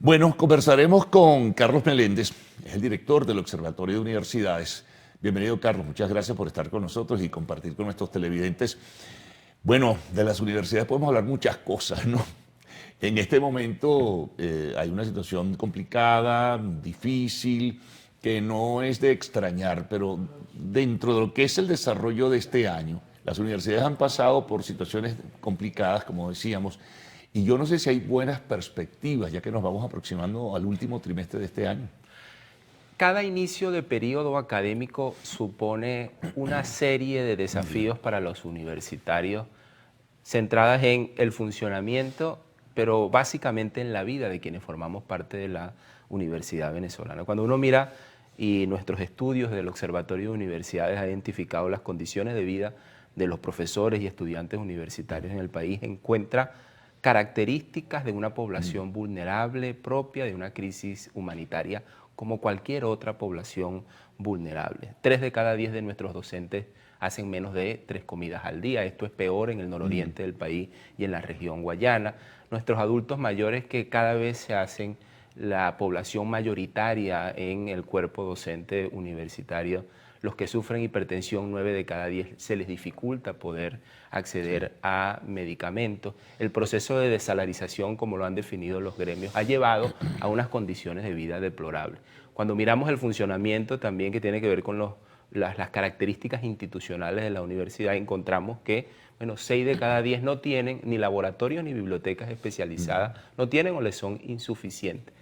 Bueno, conversaremos con Carlos Meléndez, es el director del Observatorio de Universidades. Bienvenido, Carlos. Muchas gracias por estar con nosotros y compartir con nuestros televidentes. Bueno, de las universidades podemos hablar muchas cosas, ¿no? En este momento hay una situación complicada, difícil, que no es de extrañar, pero dentro de lo que es el desarrollo de este año, las universidades han pasado por situaciones complicadas, como decíamos, y yo no sé si hay buenas perspectivas, ya que nos vamos aproximando al último trimestre de este año. Cada inicio de periodo académico supone una serie de desafíos para los universitarios centradas en el funcionamiento, pero básicamente en la vida de quienes formamos parte de la Universidad Venezolana. Cuando uno mira y nuestros estudios del Observatorio de Universidades han identificado las condiciones de vida de los profesores y estudiantes universitarios en el país, encuentra características de una población vulnerable propia de una crisis humanitaria como cualquier otra población vulnerable. 3 de cada 10 de nuestros docentes hacen menos de 3 comidas al día. Esto es peor en el nororiente del país y en la región guayana. Nuestros adultos mayores, que cada vez se hacen la población mayoritaria en el cuerpo docente universitario, los que sufren hipertensión, 9 de cada 10 se les dificulta poder acceder a medicamentos. El proceso de desalarización, como lo han definido los gremios, ha llevado a unas condiciones de vida deplorables. Cuando miramos el funcionamiento también que tiene que ver con las características institucionales de la universidad, encontramos que 6 de cada 10 no tienen ni laboratorios ni bibliotecas especializadas, no tienen o les son insuficientes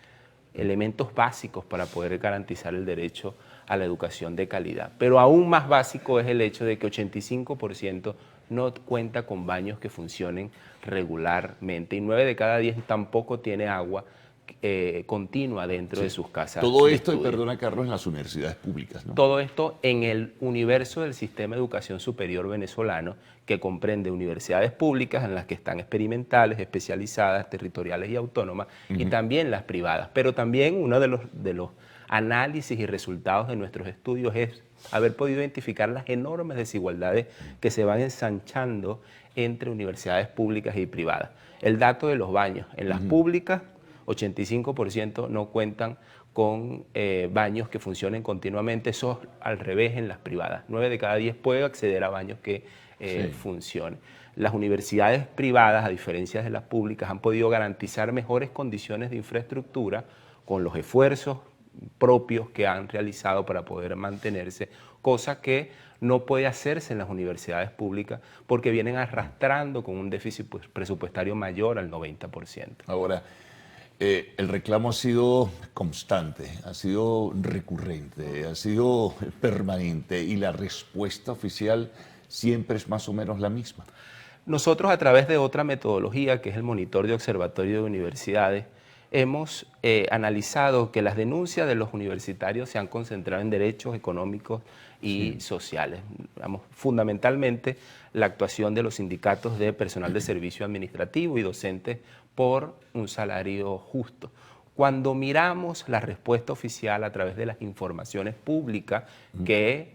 elementos básicos para poder garantizar el derecho a la educación de calidad. Pero aún más básico es el hecho de que 85% no cuenta con baños que funcionen regularmente y 9 de cada 10 tampoco tiene agua continua dentro de sus casas. Todo de esto, y estudio. perdona Carlos, en las universidades públicas, ¿no? Todo esto en el universo del sistema de educación superior venezolano, que comprende universidades públicas en las que están experimentales, especializadas, territoriales y autónomas, y también las privadas. Pero también uno de los análisis y resultados de nuestros estudios es haber podido identificar las enormes desigualdades que se van ensanchando entre universidades públicas y privadas. El dato de los baños. En las públicas, 85% no cuentan con baños que funcionen continuamente. Eso al revés en las privadas. 9 de cada 10 puede acceder a baños que funcionen. Las universidades privadas, a diferencia de las públicas, han podido garantizar mejores condiciones de infraestructura con los esfuerzos propios que han realizado para poder mantenerse, cosa que no puede hacerse en las universidades públicas porque vienen arrastrando con un déficit presupuestario mayor al 90%. Ahora, el reclamo ha sido constante, ha sido recurrente, ha sido permanente y la respuesta oficial siempre es más o menos la misma. Nosotros, a través de otra metodología, que es el monitor de observatorio de universidades, hemos analizado que las denuncias de los universitarios se han concentrado en derechos económicos y sociales. Fundamentalmente, la actuación de los sindicatos de personal de servicio administrativo y docentes por un salario justo. Cuando miramos la respuesta oficial a través de las informaciones públicas que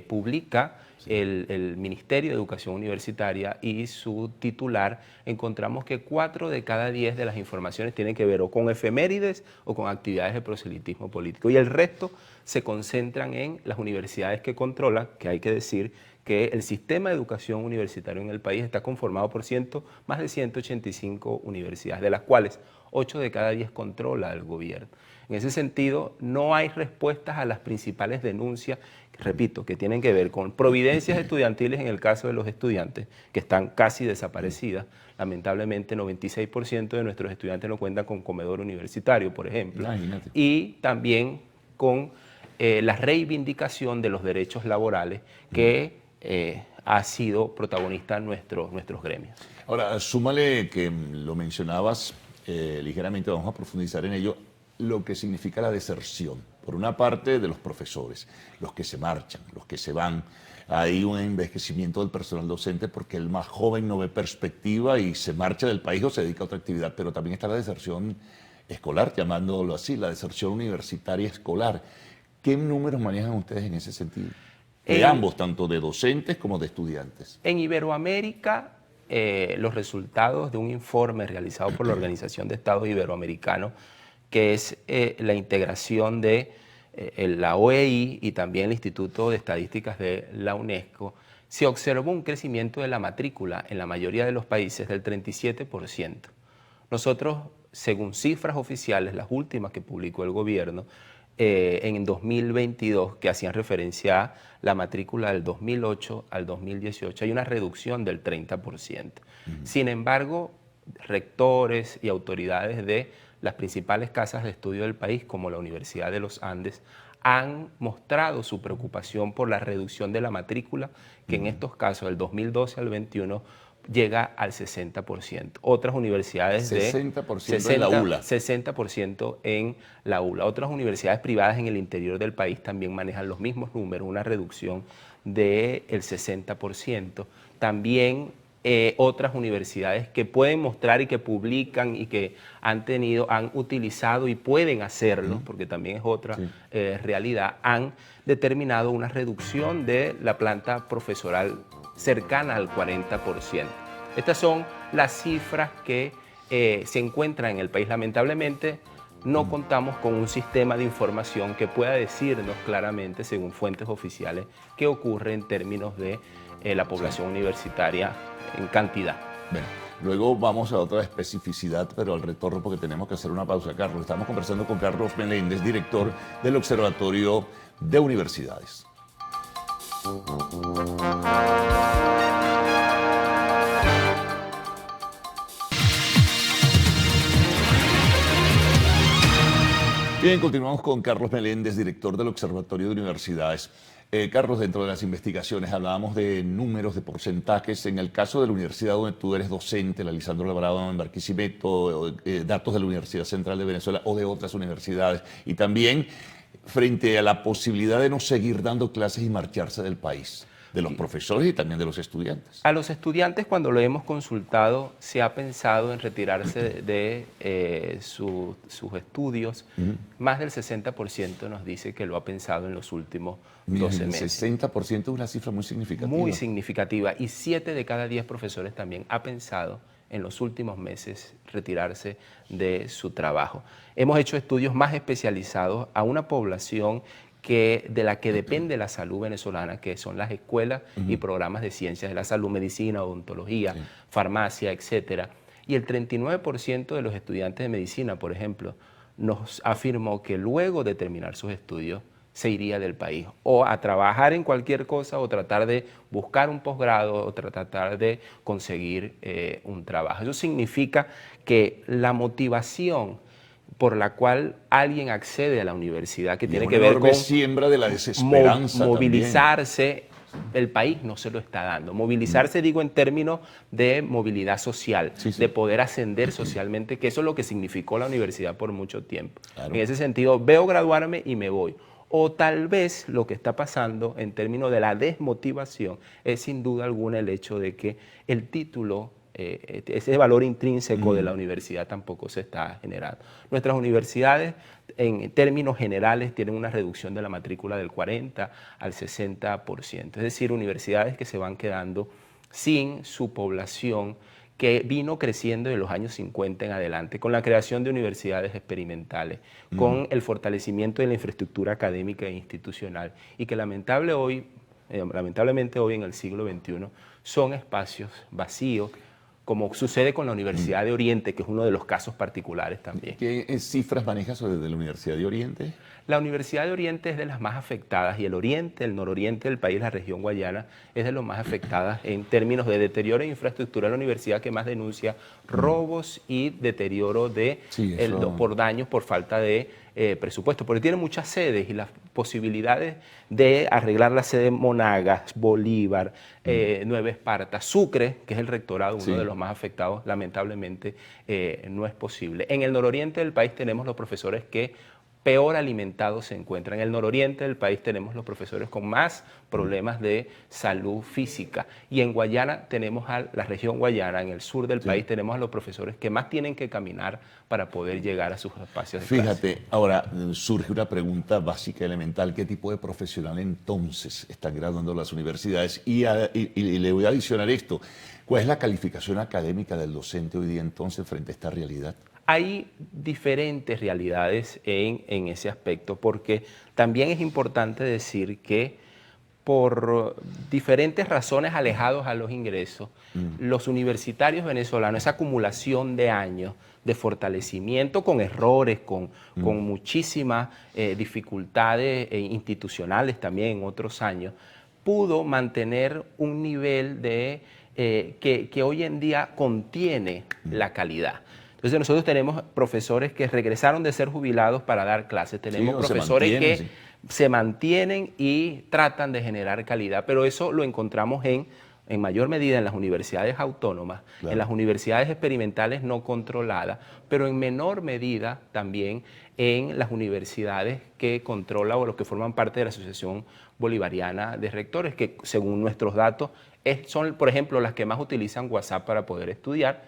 publica el Ministerio de Educación Universitaria y su titular, encontramos que 4 de cada 10 de las informaciones tienen que ver o con efemérides o con actividades de proselitismo político. Y el resto se concentran en las universidades que controlan, que hay que decir que el sistema de educación universitario en el país está conformado por más de 185 universidades, de las cuales 8 de cada 10 controla el gobierno. En ese sentido, no hay respuestas a las principales denuncias, repito, que tienen que ver con providencias estudiantiles en el caso de los estudiantes, que están casi desaparecidas. Lamentablemente, 96% de nuestros estudiantes no cuentan con comedor universitario, por ejemplo. Imagínate. Y también con la reivindicación de los derechos laborales que ha sido protagonista en nuestros gremios. Ahora, súmale que lo mencionabas ligeramente, vamos a profundizar en ello, lo que significa la deserción. Por una parte, de los profesores, los que se marchan, los que se van. Hay un envejecimiento del personal docente porque el más joven no ve perspectiva y se marcha del país o se dedica a otra actividad, pero también está la deserción escolar, llamándolo así, la deserción universitaria escolar. ¿Qué números manejan ustedes en ese sentido? De ambos, tanto de docentes como de estudiantes. En Iberoamérica, los resultados de un informe realizado por la Organización de Estados Iberoamericanos que es la integración de la OEI y también el Instituto de Estadísticas de la UNESCO, se observó un crecimiento de la matrícula en la mayoría de los países del 37%. Nosotros, según cifras oficiales, las últimas que publicó el gobierno, en 2022, que hacían referencia a la matrícula del 2008 al 2018, hay una reducción del 30%. Sin embargo, rectores y autoridades de las principales casas de estudio del país, como la Universidad de los Andes, han mostrado su preocupación por la reducción de la matrícula, que en estos casos, del 2012 al 2021, llega al 60%. Otras universidades 60% en la ULA. 60% en la ULA. Otras universidades privadas en el interior del país también manejan los mismos números, una reducción del 60%. También otras universidades que pueden mostrar y que publican y que han utilizado y pueden hacerlo, porque también es otra realidad, han determinado una reducción de la planta profesoral cercana al 40%. Estas son las cifras que se encuentran en el país. Lamentablemente, no contamos con un sistema de información que pueda decirnos claramente, según fuentes oficiales, qué ocurre en términos de la población universitaria en cantidad. Bueno, luego vamos a otra especificidad, pero al retorno, porque tenemos que hacer una pausa, Carlos. Estamos conversando con Carlos Meléndez, director del Observatorio de Universidades. Bien, continuamos con Carlos Meléndez, director del Observatorio de Universidades. Carlos, dentro de las investigaciones hablábamos de números, de porcentajes. En el caso de la universidad donde tú eres docente, la Lisandro Alvarado en Barquisimeto, datos de la Universidad Central de Venezuela o de otras universidades, y también frente a la posibilidad de no seguir dando clases y marcharse del país, de los profesores y también de los estudiantes. A los estudiantes, cuando lo hemos consultado, se ha pensado en retirarse de sus estudios. Más del 60% nos dice que lo ha pensado en los últimos 12 meses. El 60% es una cifra muy significativa. Muy significativa. Y 7 de cada 10 profesores también ha pensado en los últimos meses retirarse de su trabajo. Hemos hecho estudios más especializados a una población de la que depende la salud venezolana, que son las escuelas y programas de ciencias de la salud, medicina, odontología, farmacia, etcétera. Y el 39% de los estudiantes de medicina, por ejemplo, nos afirmó que luego de terminar sus estudios se iría del país, o a trabajar en cualquier cosa, o tratar de buscar un posgrado, o tratar de conseguir un trabajo. Eso significa que la motivación por la cual alguien accede a la universidad, que tiene que ver con siembra de la desesperanza, movilizarse, el país no se lo está dando. Movilizarse, digo, en términos de movilidad social, de poder ascender socialmente, que eso es lo que significó la universidad por mucho tiempo. Claro. En ese sentido, veo graduarme y me voy. O tal vez lo que está pasando en términos de la desmotivación es sin duda alguna el hecho de que el título, ese valor intrínseco de la universidad tampoco se está generando. Nuestras universidades, en términos generales, tienen una reducción de la matrícula del 40 al 60%. Es decir, universidades que se van quedando sin su población que vino creciendo de los años 50 en adelante, con la creación de universidades experimentales, con el fortalecimiento de la infraestructura académica e institucional, y que lamentablemente hoy en el siglo XXI son espacios vacíos, como sucede con la Universidad de Oriente, que es uno de los casos particulares también. ¿Qué cifras manejas sobre la Universidad de Oriente? La Universidad de Oriente es de las más afectadas, y el oriente, el nororiente del país, la región guayana, es de las más afectadas en términos de deterioro de infraestructura. La universidad que más denuncia robos y deterioro por daños por falta de presupuesto, porque tiene muchas sedes, y las posibilidades de arreglar la sede Monagas, Bolívar, Nueva Esparta, Sucre, que es el rectorado, uno de los más afectados, lamentablemente no es posible. En el nororiente del país tenemos los profesores que peor alimentados se encuentran. En el nororiente del país tenemos los profesores con más problemas de salud física. Y en Guayana tenemos a la región Guayana, en el sur del país, tenemos a los profesores que más tienen que caminar para poder llegar a sus espacios de clase. Fíjate, ahora surge una pregunta básica, elemental. ¿Qué tipo de profesional entonces están graduando las universidades? Y le voy a adicionar esto. ¿Cuál es la calificación académica del docente hoy día entonces frente a esta realidad? Hay diferentes realidades en ese aspecto, porque también es importante decir que por diferentes razones alejados a los ingresos, los universitarios venezolanos, esa acumulación de años de fortalecimiento con errores, con muchísimas dificultades institucionales también en otros años, pudo mantener un nivel de que hoy en día contiene la calidad. Entonces nosotros tenemos profesores que regresaron de ser jubilados para dar clases, tenemos profesores que se mantienen y tratan de generar calidad, pero eso lo encontramos en mayor medida en las universidades autónomas, en las universidades experimentales no controladas, pero en menor medida también en las universidades que controla o los que forman parte de la Asociación Bolivariana de Rectores, que según nuestros datos son, por ejemplo, las que más utilizan WhatsApp para poder estudiar,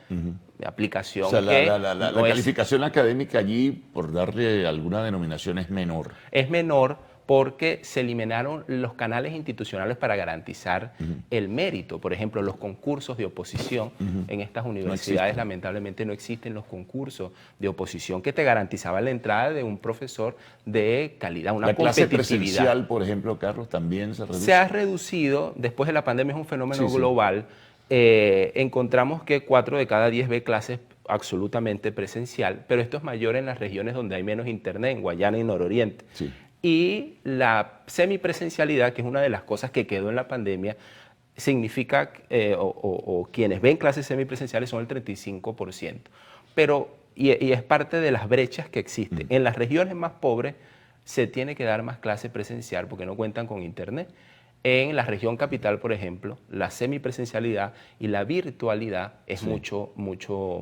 aplicación. O sea, la calificación académica allí, por darle alguna denominación, es menor. Es menor porque se eliminaron los canales institucionales para garantizar el mérito. Por ejemplo, los concursos de oposición en estas universidades lamentablemente no existen los concursos de oposición que te garantizaban la entrada de un profesor de calidad, una competitividad. La clase presencial, por ejemplo, Carlos, también se reduce. Se ha reducido, después de la pandemia es un fenómeno global. Encontramos que 4 de cada 10 ve clases absolutamente presencial, pero esto es mayor en las regiones donde hay menos internet, en Guayana y Nororiente. Y la semipresencialidad, que es una de las cosas que quedó en la pandemia, significa, o quienes ven clases semipresenciales son el 35%. Pero, y es parte de las brechas que existen. En las regiones más pobres se tiene que dar más clase presencial porque no cuentan con internet. En la región capital, por ejemplo, la semipresencialidad y la virtualidad es mucho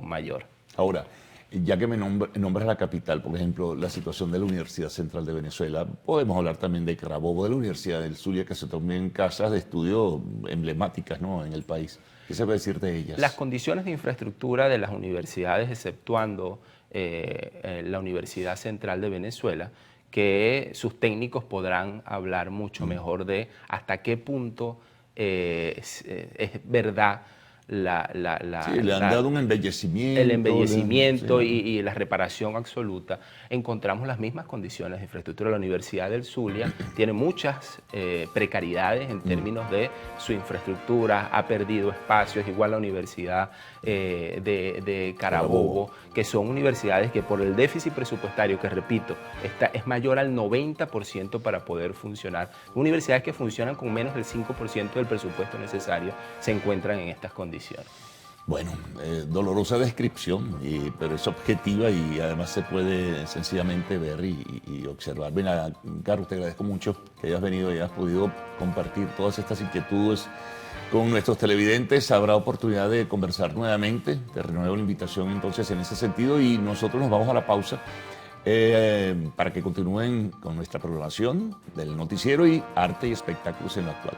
mayor. Ahora, ya que me nombras la capital, por ejemplo, la situación de la Universidad Central de Venezuela, podemos hablar también de Carabobo, de la Universidad del Zulia, que se toman casas de estudio emblemáticas, ¿no?, en el país. ¿Qué se puede decir de ellas? Las condiciones de infraestructura de las universidades, exceptuando la Universidad Central de Venezuela, que sus técnicos podrán hablar mucho mejor de hasta qué punto es verdad le han dado un embellecimiento. El embellecimiento y la reparación absoluta. Encontramos las mismas condiciones de infraestructura. La Universidad del Zulia tiene muchas precariedades en términos de su infraestructura, ha perdido espacios, igual la Universidad de Carabobo, que son universidades que por el déficit presupuestario, que repito, es mayor al 90% para poder funcionar. Universidades que funcionan con menos del 5% del presupuesto necesario se encuentran en estas condiciones. Bueno, dolorosa descripción, pero es objetiva y además se puede sencillamente ver y observar. Ven, Carlos, te agradezco mucho que hayas venido y hayas podido compartir todas estas inquietudes con nuestros televidentes. Habrá oportunidad de conversar nuevamente. Te renuevo la invitación entonces en ese sentido y nosotros nos vamos a la pausa para que continúen con nuestra programación del noticiero y arte y espectáculos en lo actual.